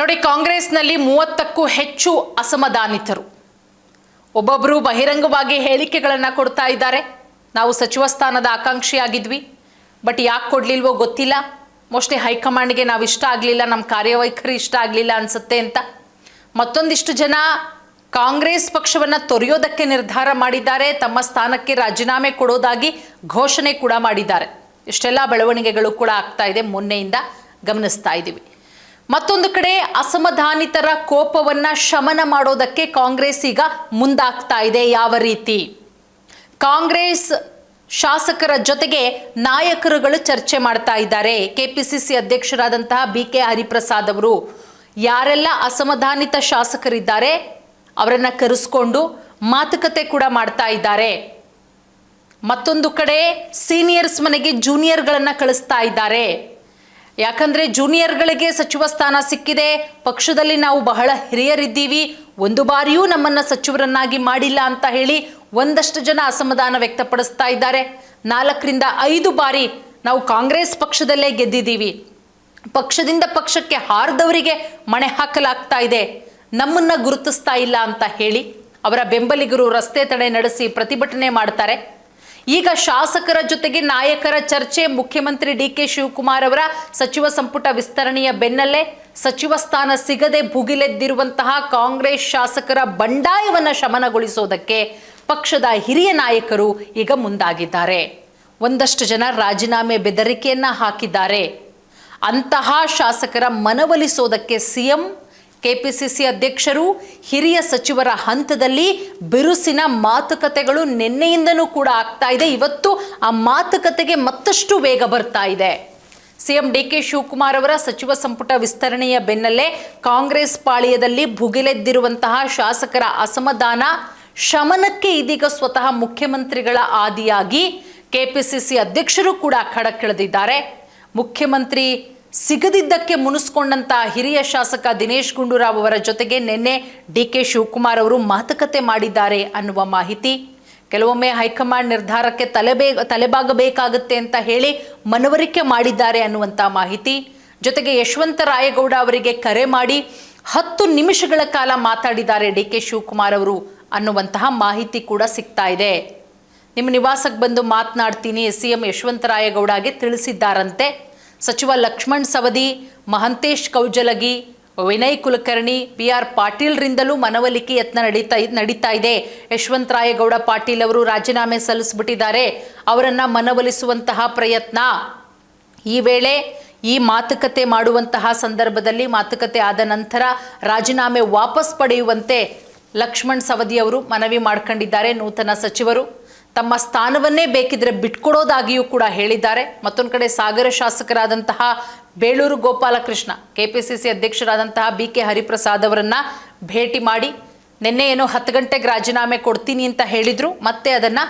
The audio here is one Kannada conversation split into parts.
ನೋಡಿ, ಕಾಂಗ್ರೆಸ್ನಲ್ಲಿ 30ಕ್ಕೂ ಹೆಚ್ಚು ಅಸಮಾಧಾನಿತರು. ಒಬ್ಬೊಬ್ಬರು ಬಹಿರಂಗವಾಗಿ ಹೇಳಿಕೆಗಳನ್ನು ಕೊಡ್ತಾ ಇದ್ದಾರೆ. ನಾವು ಸಚಿವ ಸ್ಥಾನದ ಆಕಾಂಕ್ಷಿಯಾಗಿದ್ವಿ, ಬಟ್ ಯಾಕೆ ಕೊಡ್ಲಿಲ್ವೋ ಗೊತ್ತಿಲ್ಲ. ಮೋಸ್ಟ್ಲಿ ಹೈಕಮಾಂಡ್ಗೆ ನಾವು ಇಷ್ಟ ಆಗಲಿಲ್ಲ, ನಮ್ಮ ಕಾರ್ಯವೈಖರಿ ಇಷ್ಟ ಆಗಲಿಲ್ಲ ಅನ್ಸುತ್ತೆ ಅಂತ. ಮತ್ತೊಂದಿಷ್ಟು ಜನ ಕಾಂಗ್ರೆಸ್ ಪಕ್ಷವನ್ನು ತೊರೆಯೋದಕ್ಕೆ ನಿರ್ಧಾರ ಮಾಡಿದ್ದಾರೆ, ತಮ್ಮ ಸ್ಥಾನಕ್ಕೆ ರಾಜೀನಾಮೆ ಕೊಡೋದಾಗಿ ಘೋಷಣೆ ಕೂಡ ಮಾಡಿದ್ದಾರೆ. ಇಷ್ಟೆಲ್ಲ ಬೆಳವಣಿಗೆಗಳು ಕೂಡ ಆಗ್ತಾ ಇದೆ, ಮೊನ್ನೆಯಿಂದ ಗಮನಿಸ್ತಾ ಇದ್ದೀವಿ. ಮತ್ತೊಂದು ಕಡೆ ಅಸಮಾಧಾನಿತರ ಕೋಪವನ್ನ ಶಮನ ಮಾಡೋದಕ್ಕೆ ಕಾಂಗ್ರೆಸ್ ಈಗ ಮುಂದಾಗ್ತಾ ಇದೆ. ಯಾವ ರೀತಿ? ಕಾಂಗ್ರೆಸ್ ಶಾಸಕರ ಜೊತೆಗೆ ನಾಯಕರುಗಳು ಚರ್ಚೆ ಮಾಡ್ತಾ ಇದ್ದಾರೆ. ಕೆಪಿಸಿಸಿ ಅಧ್ಯಕ್ಷರಾದಂತಹ BK ಹರಿಪ್ರಸಾದ್ ಅವರು ಯಾರೆಲ್ಲ ಅಸಮಾಧಾನಿತ ಶಾಸಕರಿದ್ದಾರೆ ಅವರನ್ನ ಕರೆಸ್ಕೊಂಡು ಮಾತುಕತೆ ಕೂಡ ಮಾಡ್ತಾ ಇದ್ದಾರೆ. ಮತ್ತೊಂದು ಕಡೆ ಸೀನಿಯರ್ಸ್ ಮನೆಗೆ ಜೂನಿಯರ್ಗಳನ್ನ ಕಳಿಸ್ತಾ ಇದ್ದಾರೆ. ಯಾಕಂದ್ರೆ ಜೂನಿಯರ್ಗಳಿಗೆ ಸಚಿವ ಸ್ಥಾನ ಸಿಕ್ಕಿದೆ, ಪಕ್ಷದಲ್ಲಿ ನಾವು ಬಹಳ ಹಿರಿಯರಿದ್ದೀವಿ, ಒಂದು ಬಾರಿಯೂ ನಮ್ಮನ್ನ ಸಚಿವರನ್ನಾಗಿ ಮಾಡಿಲ್ಲ ಅಂತ ಹೇಳಿ ಒಂದಷ್ಟು ಜನ ಅಸಮಾಧಾನ ವ್ಯಕ್ತಪಡಿಸ್ತಾ ಇದ್ದಾರೆ. 4ರಿಂದ 5 ಬಾರಿ ನಾವು ಕಾಂಗ್ರೆಸ್ ಪಕ್ಷದಲ್ಲೇ ಗೆದ್ದಿದ್ದೀವಿ, ಪಕ್ಷದಿಂದ ಪಕ್ಷಕ್ಕೆ ಹಾರದವರಿಗೆ ಮಣೆ ಹಾಕಲಾಗ್ತಾ ಇದೆ, ನಮ್ಮನ್ನ ಗುರುತಿಸ್ತಾ ಇಲ್ಲ ಅಂತ ಹೇಳಿ ಅವರ ಬೆಂಬಲಿಗರು ರಸ್ತೆ ತಡೆ ನಡೆಸಿ ಪ್ರತಿಭಟನೆ ಮಾಡ್ತಾರೆ. ಈಗ ಶಾಸಕರ ಜೊತೆಗೆ ನಾಯಕರ ಚರ್ಚೆ. ಮುಖ್ಯಮಂತ್ರಿ DK ಶಿವಕುಮಾರ್ ಅವರ ಸಚಿವ ಸಂಪುಟ ವಿಸ್ತರಣೆಯ ಬೆನ್ನಲ್ಲೇ ಸಚಿವ ಸ್ಥಾನ ಸಿಗದೆ ಭುಗಿಲೆದ್ದಿರುವಂತಹ ಕಾಂಗ್ರೆಸ್ ಶಾಸಕರ ಬಂಡಾಯವನ್ನ ಶಮನಗೊಳಿಸೋದಕ್ಕೆ ಪಕ್ಷದ ಹಿರಿಯ ನಾಯಕರು ಈಗ ಮುಂದಾಗಿದ್ದಾರೆ. ಒಂದಷ್ಟು ಜನ ರಾಜೀನಾಮೆ ಬೆದರಿಕೆಯನ್ನ ಹಾಕಿದ್ದಾರೆ. ಅಂತಹ ಶಾಸಕರ ಮನವೊಲಿಸೋದಕ್ಕೆ CM, ಕೆಪಿಸಿಸಿ ಅಧ್ಯಕ್ಷರು, ಹಿರಿಯ ಸಚಿವರ ಹಂತದಲ್ಲಿ ಬಿರುಸಿನ ಮಾತುಕತೆಗಳು ನಿನ್ನೆಯಿಂದನೂ ಕೂಡ ಆಗ್ತಾ ಇದೆ. ಇವತ್ತು ಆ ಮಾತುಕತೆಗೆ ಮತ್ತಷ್ಟು ವೇಗ ಬರ್ತಾ ಇದೆ. CM DK ಶಿವಕುಮಾರ್ ಅವರ ಸಚಿವ ಸಂಪುಟ ವಿಸ್ತರಣೆಯ ಬೆನ್ನಲ್ಲೇ ಕಾಂಗ್ರೆಸ್ ಪಾಳ್ಯದಲ್ಲಿ ಭುಗಿಲೆದ್ದಿರುವಂತಹ ಶಾಸಕರ ಅಸಮಾಧಾನ ಶಮನಕ್ಕೆ ಇದೀಗ ಸ್ವತಃ ಮುಖ್ಯಮಂತ್ರಿಗಳ ಆದಿಯಾಗಿ ಕೆಪಿಸಿಸಿ ಅಧ್ಯಕ್ಷರು ಕೂಡ ಖಡಕ್ಕಿಳಿದಿದ್ದಾರೆ. ಮುಖ್ಯಮಂತ್ರಿ ಸಿಗದಿದ್ದಕ್ಕೆ ಮುನಿಸ್ಕೊಂಡಂತ ಹಿರಿಯ ಶಾಸಕ ದಿನೇಶ್ ಗುಂಡೂರಾವ್ ಅವರ ಜೊತೆಗೆ ನಿನ್ನೆ DK ಶಿವಕುಮಾರ್ ಅವರು ಮಾತುಕತೆ ಮಾಡಿದ್ದಾರೆ ಅನ್ನುವ ಮಾಹಿತಿ. ಕೆಲವೊಮ್ಮೆ ಹೈಕಮಾಂಡ್ ನಿರ್ಧಾರಕ್ಕೆ ತಲೆಬಾಗಬೇಕಾಗುತ್ತೆ ಅಂತ ಹೇಳಿ ಮನವರಿಕೆ ಮಾಡಿದ್ದಾರೆ ಅನ್ನುವಂಥ ಮಾಹಿತಿ. ಜೊತೆಗೆ ಯಶವಂತ ರಾಯಗೌಡ ಅವರಿಗೆ ಕರೆ ಮಾಡಿ 10 ನಿಮಿಷಗಳ ಕಾಲ ಮಾತಾಡಿದ್ದಾರೆ DK ಶಿವಕುಮಾರ್ ಅವರು ಅನ್ನುವಂತಹ ಮಾಹಿತಿ ಕೂಡ ಸಿಗ್ತಾ ಇದೆ. ನಿಮ್ಮ ನಿವಾಸಕ್ಕೆ ಬಂದು ಮಾತನಾಡ್ತೀನಿ CM ಯಶವಂತ ರಾಯಗೌಡಗೆ ತಿಳಿಸಿದ್ದಾರಂತೆ. ಸಚಿವ ಲಕ್ಷ್ಮಣ್ ಸವದಿ, ಮಹಂತೇಶ್ ಕೌಜಲಗಿ, ವಿನಯ್ ಕುಲಕರ್ಣಿ, PR ಪಾಟೀಲ್ರಿಂದಲೂ ಮನವೊಲಿಕೆ ಯತ್ನ ನಡೀತಾ ಇದೆ. ಯಶವಂತ ರಾಯಗೌಡ ಪಾಟೀಲ್ ಅವರು ರಾಜೀನಾಮೆ ಸಲ್ಲಿಸಿಬಿಟ್ಟಿದ್ದಾರೆ, ಅವರನ್ನ ಮನವೊಲಿಸುವಂತಹ ಪ್ರಯತ್ನ. ಈ ವೇಳೆ ಈ ಮಾತುಕತೆ ಮಾಡುವಂತಹ ಸಂದರ್ಭದಲ್ಲಿ ಮಾತುಕತೆ ಆದ ನಂತರ ರಾಜೀನಾಮೆ ವಾಪಸ್ ಪಡೆಯುವಂತೆ ಲಕ್ಷ್ಮಣ್ ಸವದಿ ಅವರು ಮನವಿ ಮಾಡ್ಕೊಂಡಿದ್ದಾರೆ. ನೂತನ ಸಚಿವರು ತಮ್ಮ ಸ್ಥಾನವನ್ನೇ ಬೇಕಿದ್ರೆ ಬಿಟ್ಕೊಡೋದಾಗಿಯೂ ಕೂಡ ಹೇಳಿದ್ದಾರೆ. ಮತ್ತೊಂದು ಕಡೆ ಸಾಗರ ಶಾಸಕರಾದಂತಹ ಬೇಳೂರು ಗೋಪಾಲಕೃಷ್ಣ, ಕೆಪಿಸಿಸಿ ಅಧ್ಯಕ್ಷರಾದಂತಹ BK ಹರಿಪ್ರಸಾದ್ ಅವರನ್ನ ಭೇಟಿ ಮಾಡಿ ನಿನ್ನೆ ಏನೋ 10 ಗಂಟೆಗೆ ರಾಜೀನಾಮೆ ಕೊಡ್ತೀನಿ ಅಂತ ಹೇಳಿದ್ರು, ಮತ್ತೆ ಅದನ್ನ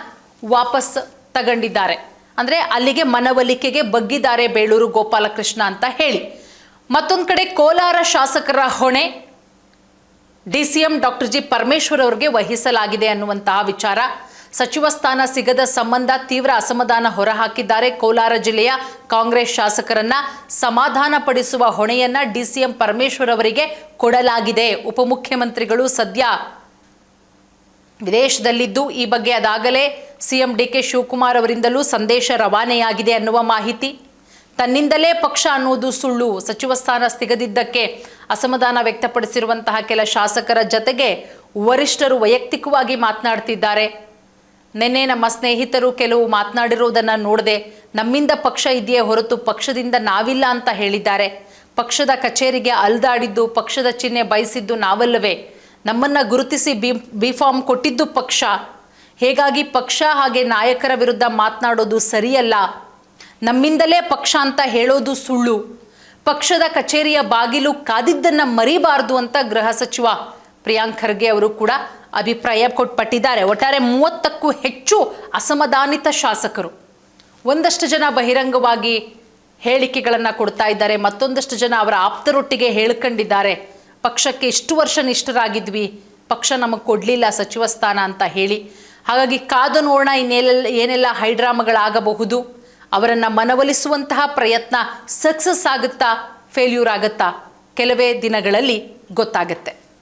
ವಾಪಸ್ ತಗೊಂಡಿದ್ದಾರೆ. ಅಂದ್ರೆ ಅಲ್ಲಿಗೆ ಮನವೊಲಿಕೆಗೆ ಬಗ್ಗಿದ್ದಾರೆ ಬೇಳೂರು ಗೋಪಾಲಕೃಷ್ಣ ಅಂತ ಹೇಳಿ. ಮತ್ತೊಂದು ಕಡೆ ಕೋಲಾರ ಶಾಸಕರ ಹೊಣೆ DCM ಡಾಕ್ಟರ್ G ಪರಮೇಶ್ವರ್ ಅವರಿಗೆ ವಹಿಸಲಾಗಿದೆ ಅನ್ನುವಂತಹ ವಿಚಾರ. ಸಚಿವ ಸ್ಥಾನ ಸಿಗದ ಸಂಬಂಧ ತೀವ್ರ ಅಸಮಾಧಾನ ಹೊರಹಾಕಿದ್ದಾರೆ. ಕೋಲಾರ ಜಿಲ್ಲೆಯ ಕಾಂಗ್ರೆಸ್ ಶಾಸಕರನ್ನ ಸಮಾಧಾನ ಪಡಿಸುವ ಹೊಣೆಯನ್ನ DCM ಪರಮೇಶ್ವರ್ ಅವರಿಗೆ ಕೊಡಲಾಗಿದೆ. ಉಪಮುಖ್ಯಮಂತ್ರಿಗಳು ಸದ್ಯ ವಿದೇಶದಲ್ಲಿದ್ದು ಈ ಬಗ್ಗೆ ಅದಾಗಲೇ CM DK ಶಿವಕುಮಾರ್ ಅವರಿಂದಲೂ ಸಂದೇಶ ರವಾನೆಯಾಗಿದೆ ಅನ್ನುವ ಮಾಹಿತಿ. ತನ್ನಿಂದಲೇ ಪಕ್ಷ ಅನ್ನುವುದು ಸುಳ್ಳು. ಸಚಿವ ಸ್ಥಾನ ಸಿಗದಿದ್ದಕ್ಕೆ ಅಸಮಾಧಾನ ವ್ಯಕ್ತಪಡಿಸಿರುವಂತಹ ಕೆಲ ಶಾಸಕರ ಜೊತೆಗೆ ವರಿಷ್ಠರು ವೈಯಕ್ತಿಕವಾಗಿ ಮಾತನಾಡ್ತಿದ್ದಾರೆ. ನಿನ್ನೆ ನಮ್ಮ ಸ್ನೇಹಿತರು ಕೆಲವು ಮಾತನಾಡಿರುವುದನ್ನು ನೋಡಿದೆ. ನಮ್ಮಿಂದ ಪಕ್ಷ ಇದೆಯೇ ಹೊರತು ಪಕ್ಷದಿಂದ ನಾವಿಲ್ಲ ಅಂತ ಹೇಳಿದ್ದಾರೆ. ಪಕ್ಷದ ಕಚೇರಿಗೆ ಅಲ್ದಾಡಿದ್ದು, ಪಕ್ಷದ ಚಿಹ್ನೆ ಬಯಸಿದ್ದು ನಾವಲ್ಲವೇ, ನಮ್ಮನ್ನ ಗುರುತಿಸಿ ಬಿ ಫಾರ್ಮ್ ಕೊಟ್ಟಿದ್ದು ಪಕ್ಷ. ಹೀಗಾಗಿ ಪಕ್ಷ ಹಾಗೆ ನಾಯಕರ ವಿರುದ್ಧ ಮಾತನಾಡೋದು ಸರಿಯಲ್ಲ. ನಮ್ಮಿಂದಲೇ ಪಕ್ಷ ಅಂತ ಹೇಳೋದು ಸುಳ್ಳು. ಪಕ್ಷದ ಕಚೇರಿಯ ಬಾಗಿಲು ಕಾದಿದ್ದನ್ನ ಮರಿಬಾರದು ಅಂತ ಗೃಹ ಸಚಿವ ಪ್ರಿಯಾಂಕ್ ಖರ್ಗೆ ಅವರು ಕೂಡ ಅಭಿಪ್ರಾಯ ಕೊಟ್ಪಟ್ಟಿದ್ದಾರೆ. ಒಟ್ಟಾರೆ 30ಕ್ಕೂ ಹೆಚ್ಚು ಅಸಮಾಧಾನಿತ ಶಾಸಕರು. ಒಂದಷ್ಟು ಜನ ಬಹಿರಂಗವಾಗಿ ಹೇಳಿಕೆಗಳನ್ನು ಕೊಡ್ತಾ ಇದ್ದಾರೆ, ಮತ್ತೊಂದಷ್ಟು ಜನ ಅವರ ಆಪ್ತರೊಟ್ಟಿಗೆ ಹೇಳ್ಕೊಂಡಿದ್ದಾರೆ, ಪಕ್ಷಕ್ಕೆ ಇಷ್ಟು ವರ್ಷ ನಿಷ್ಠರಾಗಿದ್ವಿ, ಪಕ್ಷ ನಮಗೆ ಕೊಡಲಿಲ್ಲ ಸಚಿವ ಸ್ಥಾನ ಅಂತ ಹೇಳಿ. ಹಾಗಾಗಿ ಕಾದು ನೋಡೋಣ ಏನೆಲ್ಲ ಹೈಡ್ರಾಮಗಳಾಗಬಹುದು. ಅವರನ್ನು ಮನವೊಲಿಸುವಂತಹ ಪ್ರಯತ್ನ ಸಕ್ಸಸ್ ಆಗುತ್ತಾ, ಫೇಲ್ಯೂರ್ ಆಗುತ್ತಾ ಕೆಲವೇ ದಿನಗಳಲ್ಲಿ ಗೊತ್ತಾಗುತ್ತೆ.